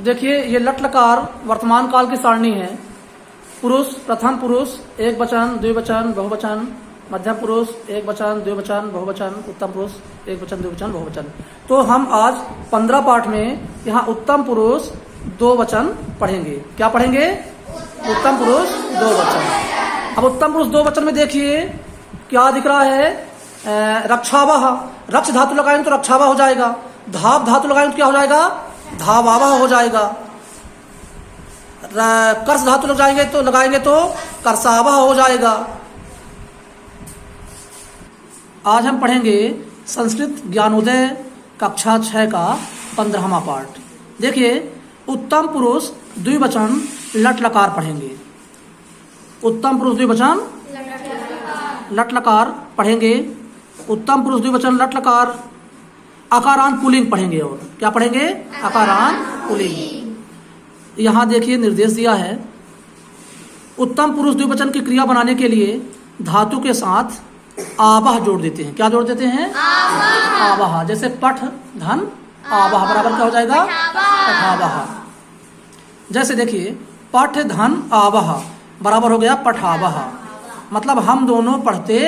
देखिए ये लट लकार वर्तमान काल की सारणी है। पुरुष, प्रथम पुरुष एक वचन, द्विवचन, बहुवचन, मध्यम पुरुष एक वचन, द्विवचन, बहुवचन, उत्तम पुरुष एक वचन, द्विवचन, बहुवचन। तो हम आज 15 पाठ में यहाँ उत्तम पुरुष दो वचन पढ़ेंगे। क्या पढ़ेंगे? उत्तम पुरुष दो वचन। अब उत्तम पुरुष दो वचन में देखिए क्या दिख रहा है। रक्षावह, रक्ष धातु लगाएंगे तो रक्षावह हो जाएगा। धाव धातु लगाएंगे तो क्या हो जाएगा? धावावह हो जाएगा। कर्ष धातु लगाएंगे तो कर्षावह हो जाएगा। आज हम पढ़ेंगे संस्कृत ज्ञानोदय कक्षा 6 का 15वां पाठ। देखिए उत्तम पुरुष द्विवचन लट लकार पढ़ेंगे। उत्तम पुरुष द्विवचन लट लकार पढ़ेंगे। उत्तम पुरुष द्विवचन लट लकार। आकारांत पुल्लिंग पढ़ेंगे। और क्या पढ़ेंगे? आकारांत पुल्लिंग। यहाँ देखिए निर्देश दिया है। उत्तम पुरुष द्विवचन की क्रिया बनाने के लिए धातु के साथ आवाह जोड़ देते हैं। क्या जोड़ देते हैं? आवाह। जैसे पठ धन आवाह बराबर क्या हो जाएगा? पठावाह। जैसे देखिए पठ धन आवाह बराबर हो गया पठावाह। मतलब हम दोनों पढ़ते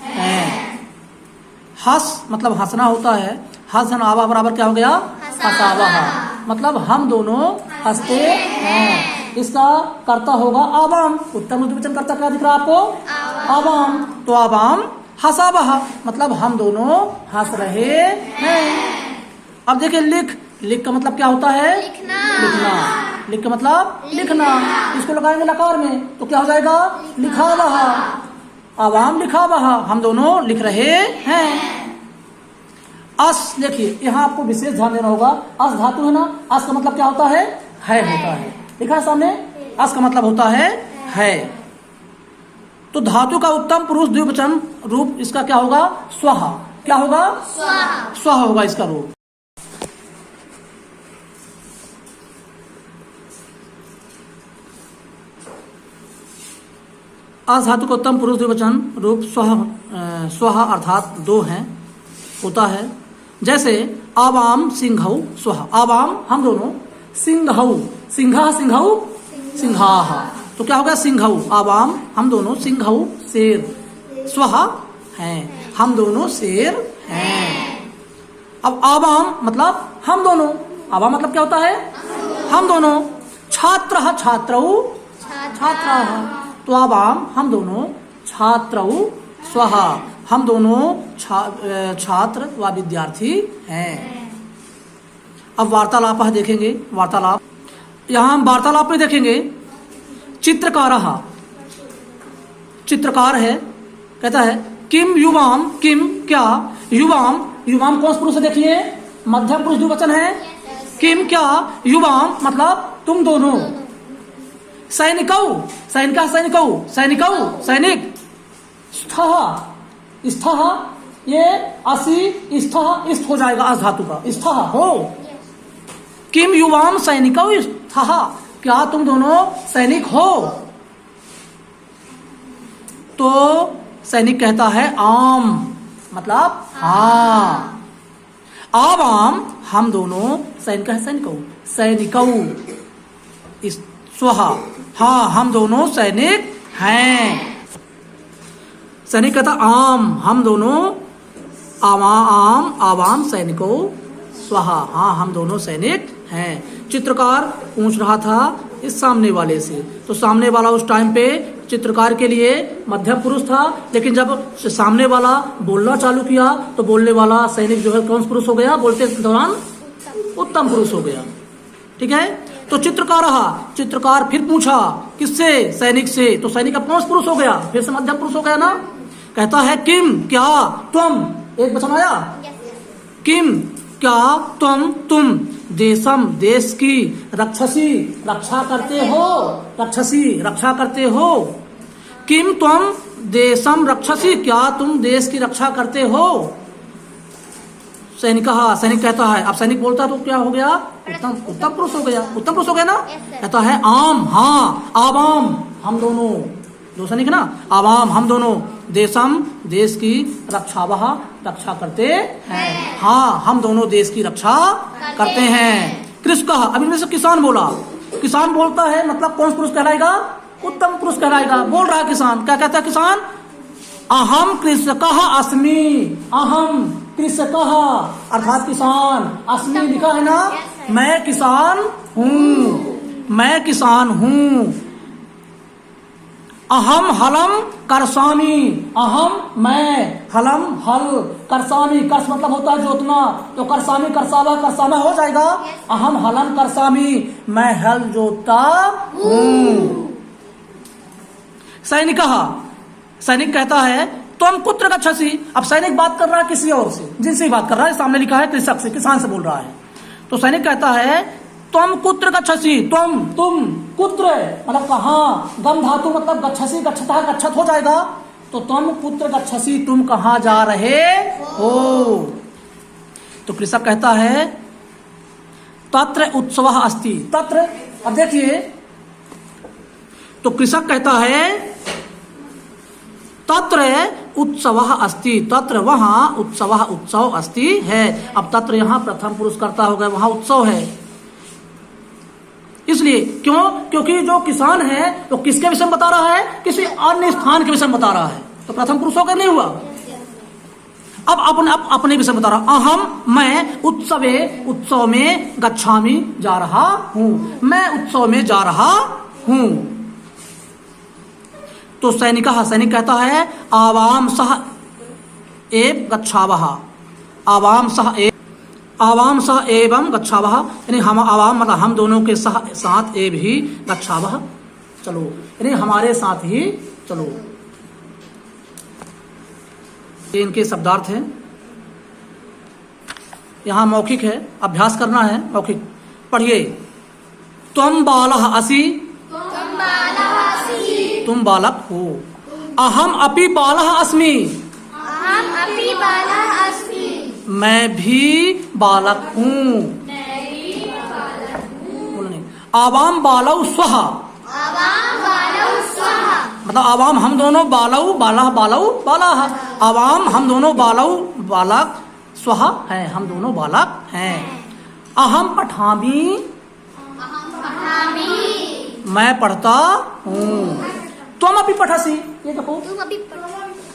हैं। हस मतलब हंसना होता है। हस धन आवाह बराबर क्या हो गया? हसावाह। मतलब हम दोनों हंसते हैं। इसका कर्ता होगा आवाम। उत्तम द्विवचन कर्ता क्या दिख रहा है आपको? आवाम। तो आवाम हसावाह मतलब हम दोनों हंस रहे हैं। अब देखिए लिख, लिख का मतलब क्या होता है? लिखना। लिख का मतलब लिखना। इसको लगाएंगे लकार में तो क्या हो जाएगा? लिखावाह। आवाम लिखावाह हम दोनों लिख रहे हैं। अस देखिए यहाँ आपको विशेष ध्यान देना होगा। अस धातु है ना। अस का मतलब क्या होता है? है होता है। लिखा है सामने। अस का मतलब होता है। तो धातु का उत्तम पुरुष द्विवचन रूप इसका क्या होगा? स्वः। क्या होगा? स्वः होगा इसका रूप। अस धातु का उत्तम पुरुष द्विवचन रूप स्वः अर्थात दो हैं होता है। जैसे आवाम सिंघौ स्वः। आवाम हम दोनों। सिंघौ सिंघा सिंघौ सिंघाह। तो क्या होगा? सिंघौ आवाम हम दोनों। सिंघौ शेर। स्वः हैं हम दोनों शेर हैं। अब आवाम मतलब हम दोनों। आवाम मतलब क्या होता है? हम दोनों। छात्रः छात्रौ छात्राः। तो आवाम हम दोनों। छात्रौ स्वः हम दोनों छात्र व विद्यार्थी हैं। अब वार्तालाप देखेंगे। वार्तालाप यहाँ हम वार्तालाप में देखेंगे। चित्रकारः चित्रकार है। कहता है किम युवाम, किम क्या, युवाम। युवाम कौन पुरुष है? देखिए मध्यम पुरुष द्विवचन है। किम क्या, युवाम मतलब तुम दोनों। सैनिकौ सैनिका सैनिकौ सैनिकौ सैनिक। स्थः स्थः ये असी स्थः इष्ट हो जाएगा। अस धातु का स्थः हो। किम युवाम सैनिकौ स्थः क्या तुम दोनों सैनिक हो? तो सैनिक कहता है आम मतलब हाँ। आवाम हम दोनों। सैनिक है सैनिकौ सैनिकौ। स्वः हाँ हम दोनों सैनिक हैं। सैनिक कहता आम हम दोनों। आम आवाम सैनिको स्वः हाँ हम दोनों सैनिक हैं। चित्रकार पूछ रहा था इस सामने वाले से। तो सामने वाला उस टाइम पे चित्रकार के लिए मध्यम पुरुष था। लेकिन जब सामने वाला बोलना चालू किया तो बोलने वाला सैनिक जो है कौन पुरुष हो गया? बोलते दौरान उत्तम पुरुष हो गया। ठीक है। तो चित्रकार फिर पूछा किससे? सैनिक से। तो सैनिक अब कौन पुरुष हो गया? फिर से मध्यम पुरुष हो गया ना। कहता है किम क्या तुम। एक वचन आया। किम क्या तुम देशम देश की रक्षसी रक्षा करते हो। रक्षसी रक्षा करते हो। किम तुम देशम रक्षसी क्या तुम देश की रक्षा करते हो। सैनिक कहता है। अब सैनिक बोलता है तो क्या हो गया? उत्तम पुरुष हो गया। उत्तम पुरुष हो गया ना। कहता है आम हाँ आवाम हम दोनों। दो सैनिक ना। आवाम हम दोनों। देशम देश की रक्षावह रक्षा करते हैं। हाँ हम दोनों देश की रक्षा करते हैं। कृषकः, अभी में से किसान बोला, किसान बोलता है मतलब कौन पुरुष कहलाएगा? उत्तम पुरुष कहलाएगा। बोल रहा है किसान, क्या कहता है किसान? अहम कृषकः अस्मि, अहम कृषकः अर्थात किसान, अस्मि लिखा है ना, मैं किसान हूं, मैं किसान हूं। अहम हलम करसामी, अहम मैं, हलम हल, करसामी कर्स मतलब होता है जोतना, तो करसामी करसावा करसामा हो जाएगा। अहम हलम करसामी, मैं हल जोतता हूं। सैनिक, सैनिक कहता है तुम कुत्र गच्छसि। अब सैनिक बात कर रहा है किसी और से, जिनसे बात कर रहा है, सामने लिखा है कृषक से, किसान से बोल रहा है। तो सैनिक कहता है तुम कुत्र गच्छसि, तुम कुत्र मतलब कहाँ, गम धातु मतलब गच्छसि गच्छता गच्छत हो जाएगा, तो तुम कुत्र गच्छसि, तुम कहाँ जा रहे हो। तो कृषक कहता है तत्र उत्सवः अस्ति, तत्र, अब देखिए, तो कृषक कहता है तत्र उत्सवः अस्ति, तत्र वहां उत्सवः उत्सव अस्ति है। अब तत्र यहां प्रथम पुरुष कर्ता हो गया, वहां उत्सव है, इसलिए क्यों? क्योंकि जो किसान है तो किसके विषय में बता रहा है? किसी अन्य स्थान के विषय में बता रहा है, तो प्रथम पुरुष होकर नहीं हुआ। अब अपने विषय में बता रहा, अहम मैं उत्सवे, उत्सव में गच्छामि जा रहा हूं, मैं उत्सव में जा रहा हूं। तो सैनिक, सैनिक कहता है आवाम सह एव गच्छावः, आवाम सह एव, आवाम सह एवं गच्छावः, यानी हम आवाम मतलब हम दोनों के साथ एव ही गच्छावः, चलो, यानी हमारे साथ ही चलो। ये इनके शब्दार्थ हैं। यहाँ मौखिक है, अभ्यास करना है मौखिक। पढ़िए, त्वं बालः असि, तुम बालक हो। अहम अपि बालः अस्मि, मैं भी बालक हूँ। बोलने आवाम बालौ स्वः, मतलब आवाम हम दोनों, बालौ बाला बालौ बाला, आवाम हम दोनों, बालौ बालक, स्वः है हम दोनों बालक हैं। अहम पठामि, मैं पढ़ता हूँ। तुम अभी पठासी, ये देखो,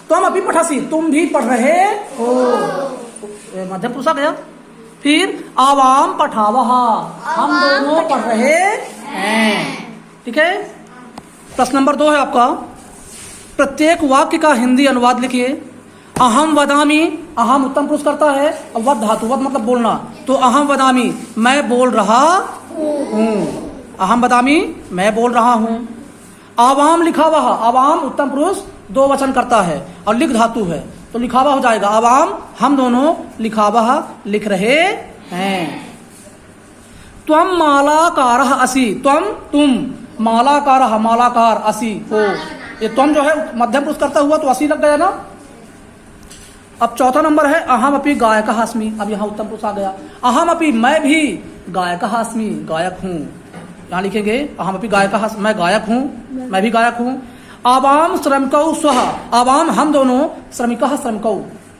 तुम अभी पठासी, तुम भी पढ़ रहे हो, मध्य पुरुष आ गया। फिर आवाम पठावः, हम दोनों पढ़ रहे हैं। ठीक है। प्रश्न नंबर 2 है आपका, प्रत्येक वाक्य का हिंदी अनुवाद लिखिए। अहम वदामि, अहम उत्तम पुरुष करता है, वद धातु, वद मतलब बोलना, तो अहम वदामि, मैं बोल रहा हूँ, अहम वदामि, मैं बोल रहा हूँ। आवाम लिखावः, आवाम उत्तम पुरुष 2 वचन करता है और लिख धातु है, तो लिखावा हो जाएगा। आवाम हम दोनों, लिखावः लिख रहे हैं। त्वं मालाकारः असि, त्वं तुम, मालाकारः मालाकार, असि हो, ये त्वं जो है मध्यम पुरुष करता हुआ तो असि लग गया ना। अब चौथा नंबर है अहम अपि गायकः अस्मि, अब यहाँ उत्तम पुरुष आ गया। अहम अपि, मैं भी गायकः अस्मि, गायक हूँ, यहाँ लिखेंगे अहम अपि गायकः, मैं गायक हूँ, मैं भी गायक हूँ। आवाम श्रमिकौ स्वः, आवाम हम दोनों, श्रमिकः श्रमिकौ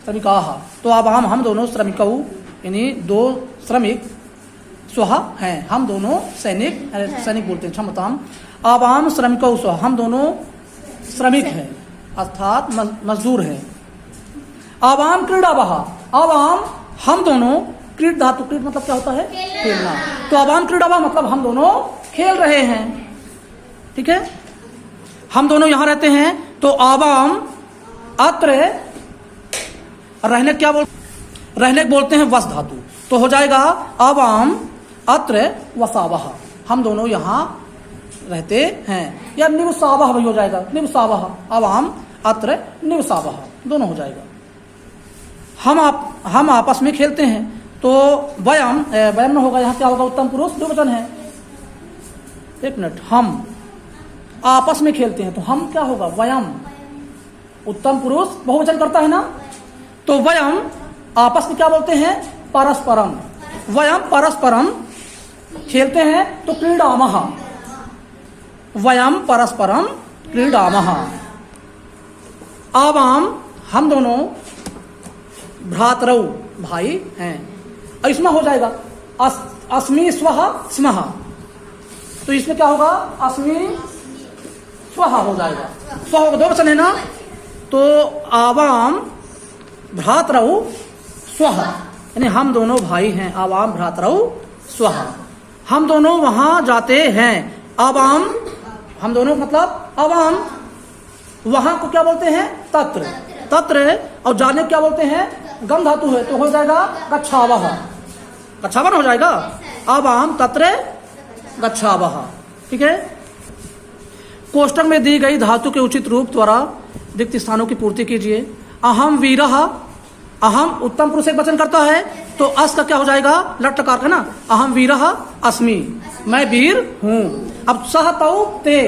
श्रमिकाः, तो आवाम हम दोनों, श्रमिकौ यानी 2 श्रमिक, स्वः हैं हम दोनों, सैनिक, सैनिक बोलते हैं क्षमताम। आवाम श्रमिकौ स्वः, हम दोनों श्रमिक हैं अर्थात मजदूर हैं। आवाम क्रीडावः, आवाम हम दोनों, क्रीड धातु, क्रीड मतलब क्या होता है? खेलना, तो आवाम क्रीडावः मतलब हम दोनों खेल रहे हैं। ठीक है, हम दोनों यहाँ रहते हैं, तो आवाम अत्र, रहने क्या रहने बोलते हैं वस धातु, तो हो जाएगा आवाम अत्र वसावः, हम दोनों यहाँ रहते हैं, या निवसावः भी हो जाएगा, निवसावः, आवाम अत्र निवसावः, दोनों हो जाएगा। हम आपस में खेलते हैं, तो वयम, वयम होगा, यहाँ क्या होगा? उत्तम पुरुष 2 वचन है। एक मिनट, हम आपस में खेलते हैं, तो हम क्या होगा? वयम, उत्तम पुरुष बहुवचन करता है ना, तो वयम आपस में क्या बोलते हैं? परस्परम, वयम परस्परम खेलते हैं, तो क्रीडामः, वयम परस्परम क्रीडामः। आवाम हम दोनों भ्रातरौ भाई हैं, इसमें हो जाएगा अस्मि स्वः स्मः, तो इसमें क्या होगा? अस्मि स्वः हो जाएगा। स्व होगा, दो वचन है ना, तो आवाम भ्रातरौ स्वः, यानी हम दोनों भाई हैं। आवाम भ्रातरौ स्वः, हम दोनों वहां जाते हैं। आवाम, हम दोनों मतलब आवाम, वहां को क्या बोलते हैं? तत्र। तत्र, और जाने क्या बोलते हैं? गम धातु है, तो हो जाएगा गच्छावः। गच्छावन हो जाएगा। आवाम तत्र गच्छावः, ठीक है। कोष्टक में दी गई धातु के उचित रूप द्वारा रिक्त स्थानों की पूर्ति कीजिए। अहम वीरः, अहम उत्तम पुरुष एक वचन करता है, तो अस का क्या हो जाएगा? लट लकार का ना। अहम वीरः अस्मि, मैं वीर हूं। अब सह तौ ते,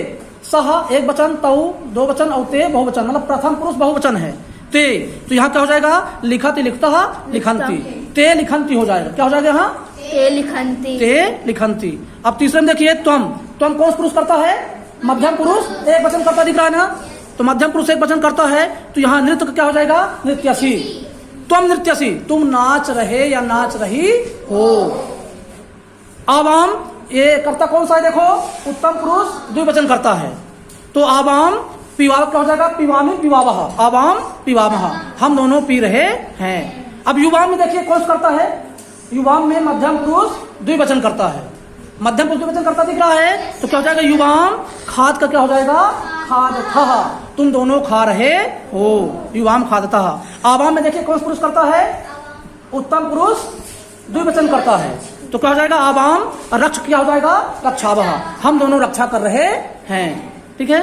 सह एक वचन, तौ दो वचन, और ते बहुवचन, मतलब प्रथम पुरुष बहुवचन है। ते, तो यहाँ क्या हो जाएगा? लिखति लिखतः लिखन्ति, ते लिखन्ति हो जाएगा। क्या हो जाएगा यहाँ? ते लिखन्ति। ते लिखन्ति। अब तीसरे में देखिए त्वम, त्वम कौन पुरुष करता है? मध्यम पुरुष एक वचन करता दिख रहा है ना, तो मध्यम पुरुष एक वचन करता है, तो यहाँ नृत्य का क्या हो जाएगा? नृत्यसी। त्वम नृत्यसी, तुम नाच रहे या नाच रही हो। आवाम, ये कर्ता कौन सा है? देखो, उत्तम पुरुष द्विवचन करता है, तो आवाम पिवाव क्या हो जाएगा? पिवामी पिवावः, आवाम पिवामः, हम दोनों पी रहे हैं। अब युवाम में देखिए कौन सा करता है? युवाम में मध्यम पुरुष द्विवचन करता है, मध्यम पुरुष द्विवचन करता दिख रहा है, तो क्या हो जाएगा? युवाम। खाद का क्या हो जाएगा? खादतः, तुम दोनों खा रहे हो। युवाम खादतः। आवाम में देखिए कौन सा पुरुष करता है? उत्तम पुरुष द्विवचन करता है, तो क्या हो जाएगा? आवाम। रक्ष क्या हो जाएगा? रक्षावः, हम दोनों रक्षा कर रहे हैं, ठीक है।